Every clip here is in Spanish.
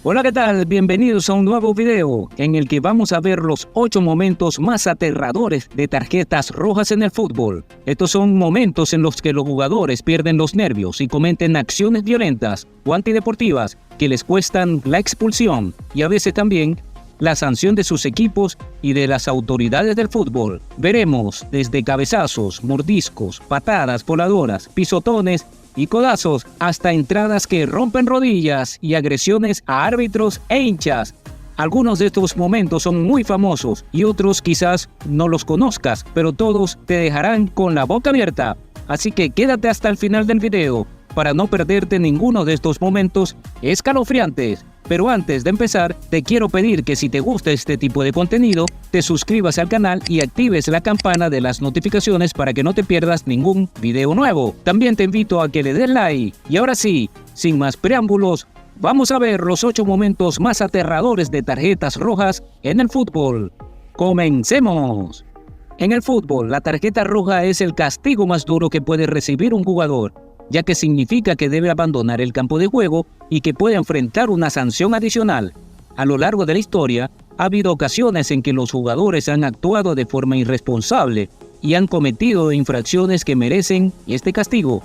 Hola, ¿qué tal? Bienvenidos a un nuevo video en el que vamos a ver los 8 momentos más aterradores de tarjetas rojas en el fútbol. Estos son momentos en los que los jugadores pierden los nervios y cometen acciones violentas o antideportivas que les cuestan la expulsión y a veces también la sanción de sus equipos y de las autoridades del fútbol. Veremos desde cabezazos, mordiscos, patadas voladoras, pisotones y codazos hasta entradas que rompen rodillas y agresiones a árbitros e hinchas. Algunos de estos momentos son muy famosos y otros quizás no los conozcas, pero todos te dejarán con la boca abierta. Así que quédate hasta el final del video para no perderte ninguno de estos momentos escalofriantes. Pero antes de empezar, te quiero pedir que si te gusta este tipo de contenido, te suscribas al canal y actives la campana de las notificaciones para que no te pierdas ningún video nuevo. También te invito a que le des like. Y ahora sí, sin más preámbulos, vamos a ver los 8 momentos más aterradores de tarjetas rojas en el fútbol. ¡Comencemos! En el fútbol, la tarjeta roja es el castigo más duro que puede recibir un jugador, ya que significa que debe abandonar el campo de juego y que puede enfrentar una sanción adicional. A lo largo de la historia, ha habido ocasiones en que los jugadores han actuado de forma irresponsable y han cometido infracciones que merecen este castigo.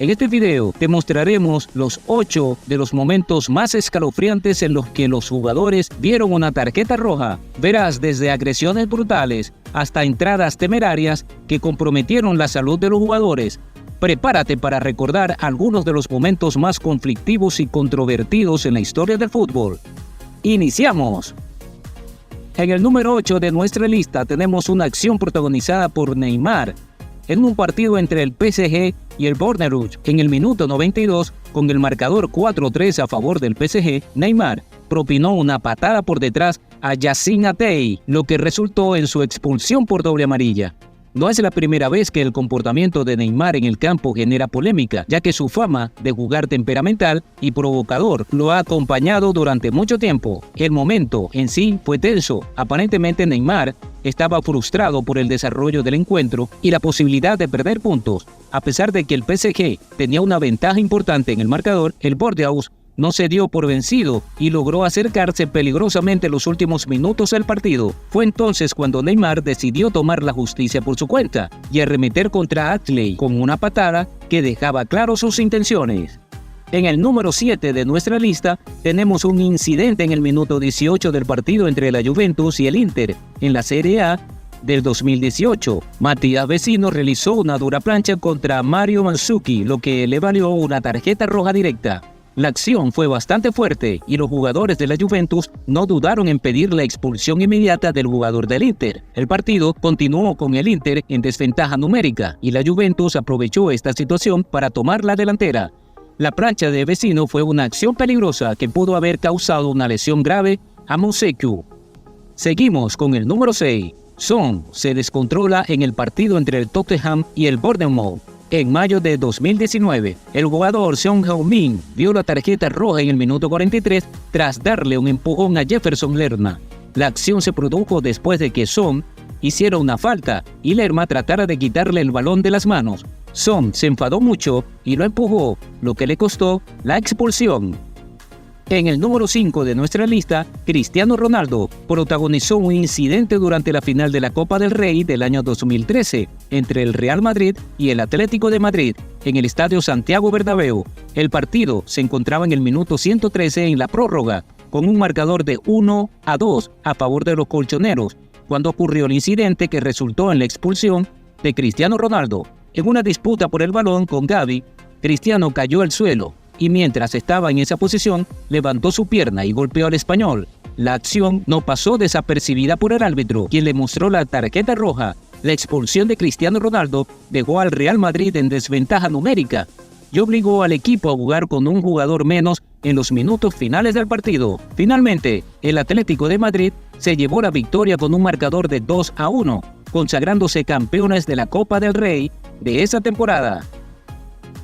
En este video te mostraremos los 8 de los momentos más escalofriantes en los que los jugadores vieron una tarjeta roja. Verás desde agresiones brutales hasta entradas temerarias que comprometieron la salud de los jugadores. Prepárate para recordar algunos de los momentos más conflictivos y controvertidos en la historia del fútbol. ¡Iniciamos! En el número 8 de nuestra lista tenemos una acción protagonizada por Neymar en un partido entre el PSG y el Bournemouth. En el minuto 92, con el marcador 4-3 a favor del PSG, Neymar propinó una patada por detrás a Yacine Atey, lo que resultó en su expulsión por doble amarilla. No es la primera vez que el comportamiento de Neymar en el campo genera polémica, ya que su fama de jugar temperamental y provocador lo ha acompañado durante mucho tiempo. El momento en sí fue tenso. Aparentemente Neymar estaba frustrado por el desarrollo del encuentro y la posibilidad de perder puntos. A pesar de que el PSG tenía una ventaja importante en el marcador, el Bordeaux no se dio por vencido y logró acercarse peligrosamente los últimos minutos del partido. Fue entonces cuando Neymar decidió tomar la justicia por su cuenta y arremeter contra Atley con una patada que dejaba claro sus intenciones. En el número 7 de nuestra lista tenemos un incidente en el minuto 18 del partido entre la Juventus y el Inter en la Serie A del 2018. Matías Vecino realizó una dura plancha contra Mario Mandzukic, lo que le valió una tarjeta roja directa. La acción fue bastante fuerte y los jugadores de la Juventus no dudaron en pedir la expulsión inmediata del jugador del Inter. El partido continuó con el Inter en desventaja numérica y la Juventus aprovechó esta situación para tomar la delantera. La plancha de Vecino fue una acción peligrosa que pudo haber causado una lesión grave a Mandzukic. Seguimos con el número 6. Son se descontrola en el partido entre el Tottenham y el Bournemouth. En mayo de 2019, el jugador Son Heung-min vio la tarjeta roja en el minuto 43 tras darle un empujón a Jefferson Lerma. La acción se produjo después de que Son hiciera una falta y Lerma tratara de quitarle el balón de las manos. Son se enfadó mucho y lo empujó, lo que le costó la expulsión. En el número 5 de nuestra lista, Cristiano Ronaldo protagonizó un incidente durante la final de la Copa del Rey del año 2013 entre el Real Madrid y el Atlético de Madrid en el Estadio Santiago Bernabéu. El partido se encontraba en el minuto 113 en la prórroga, con un marcador de 1-2 a favor de los colchoneros, cuando ocurrió el incidente que resultó en la expulsión de Cristiano Ronaldo. En una disputa por el balón con Gavi, Cristiano cayó al suelo y mientras estaba en esa posición, levantó su pierna y golpeó al español. La acción no pasó desapercibida por el árbitro, quien le mostró la tarjeta roja. La expulsión de Cristiano Ronaldo dejó al Real Madrid en desventaja numérica y obligó al equipo a jugar con un jugador menos en los minutos finales del partido. Finalmente, el Atlético de Madrid se llevó la victoria con un marcador de 2-1, consagrándose campeones de la Copa del Rey de esa temporada.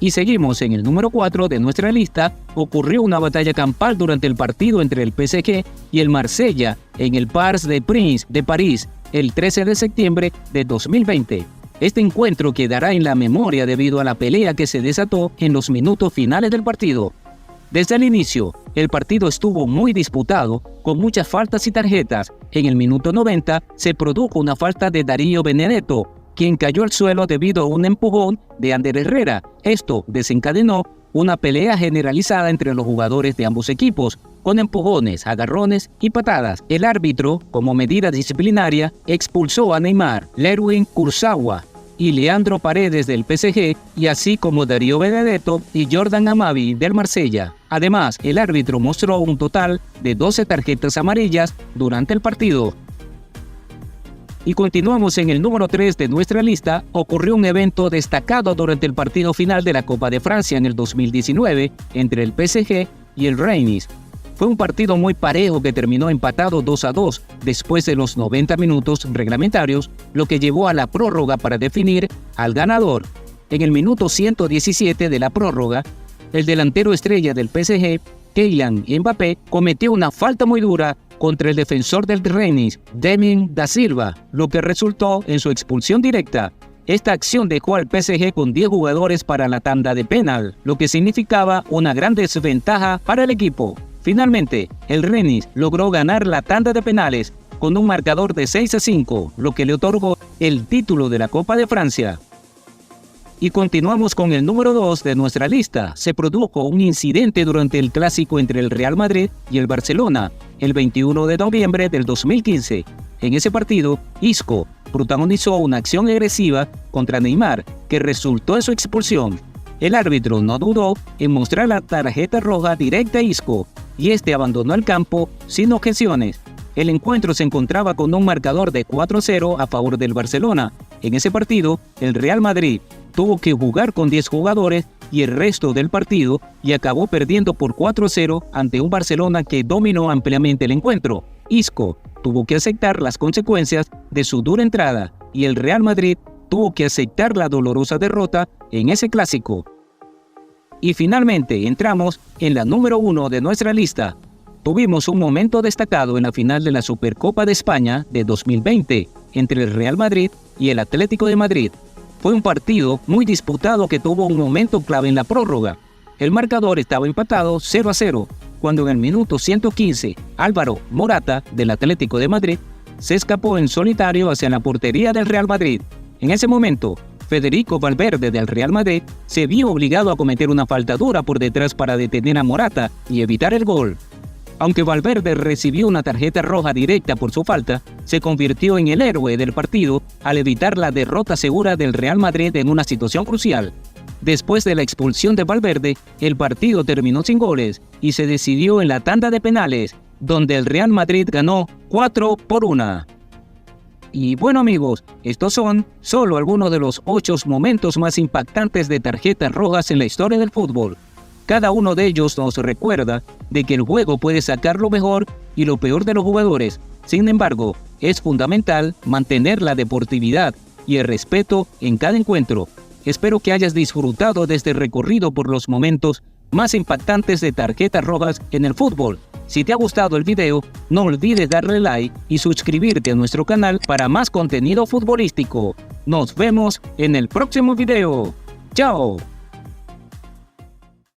Y seguimos en el número 4 de nuestra lista. Ocurrió una batalla campal durante el partido entre el PSG y el Marsella en el Parc des Princes de París el 13 de septiembre de 2020. Este encuentro quedará en la memoria debido a la pelea que se desató en los minutos finales del partido. Desde el inicio, el partido estuvo muy disputado, con muchas faltas y tarjetas. En el minuto 90 se produjo una falta de Darío Benedetto, quien cayó al suelo debido a un empujón de Ander Herrera. Esto desencadenó una pelea generalizada entre los jugadores de ambos equipos, con empujones, agarrones y patadas. El árbitro, como medida disciplinaria, expulsó a Neymar, Lerwin Kurzawa y Leandro Paredes del PSG, y así como Darío Benedetto y Jordan Amavi del Marsella. Además, el árbitro mostró un total de 12 tarjetas amarillas durante el partido. Y continuamos en el número 3 de nuestra lista. Ocurrió un evento destacado durante el partido final de la Copa de Francia en el 2019 entre el PSG y el Rennes. Fue un partido muy parejo que terminó empatado 2-2 después de los 90 minutos reglamentarios, lo que llevó a la prórroga para definir al ganador. En el minuto 117 de la prórroga, el delantero estrella del PSG, Kylian Mbappé, cometió una falta muy dura contra el defensor del Rennes, Damien da Silva, lo que resultó en su expulsión directa. Esta acción dejó al PSG con 10 jugadores para la tanda de penal, lo que significaba una gran desventaja para el equipo. Finalmente, el Rennes logró ganar la tanda de penales con un marcador de 6-5, lo que le otorgó el título de la Copa de Francia. Y continuamos con el número 2 de nuestra lista. Se produjo un incidente durante el clásico entre el Real Madrid y el Barcelona, el 21 de noviembre del 2015. En ese partido, Isco protagonizó una acción agresiva contra Neymar, que resultó en su expulsión. El árbitro no dudó en mostrar la tarjeta roja directa a Isco, y este abandonó el campo sin objeciones. El encuentro se encontraba con un marcador de 4-0 a favor del Barcelona. En ese partido, el Real Madrid tuvo que jugar con 10 jugadores y el resto del partido, y acabó perdiendo por 4-0 ante un Barcelona que dominó ampliamente el encuentro. Isco tuvo que aceptar las consecuencias de su dura entrada, y el Real Madrid tuvo que aceptar la dolorosa derrota en ese clásico. Y finalmente entramos en la número 1 de nuestra lista. Tuvimos un momento destacado en la final de la Supercopa de España de 2020 entre el Real Madrid y el Atlético de Madrid. Fue un partido muy disputado que tuvo un momento clave en la prórroga. El marcador estaba empatado 0-0, cuando en el minuto 115 Álvaro Morata del Atlético de Madrid se escapó en solitario hacia la portería del Real Madrid. En ese momento, Federico Valverde del Real Madrid se vio obligado a cometer una falta dura por detrás para detener a Morata y evitar el gol. Aunque Valverde recibió una tarjeta roja directa por su falta, se convirtió en el héroe del partido al evitar la derrota segura del Real Madrid en una situación crucial. Después de la expulsión de Valverde, el partido terminó sin goles y se decidió en la tanda de penales, donde el Real Madrid ganó 4-1. Y bueno amigos, estos son solo algunos de los 8 momentos más impactantes de tarjetas rojas en la historia del fútbol. Cada uno de ellos nos recuerda de que el juego puede sacar lo mejor y lo peor de los jugadores. Sin embargo, es fundamental mantener la deportividad y el respeto en cada encuentro. Espero que hayas disfrutado de este recorrido por los momentos más impactantes de tarjetas rojas en el fútbol. Si te ha gustado el video, no olvides darle like y suscribirte a nuestro canal para más contenido futbolístico. Nos vemos en el próximo video. ¡Chao!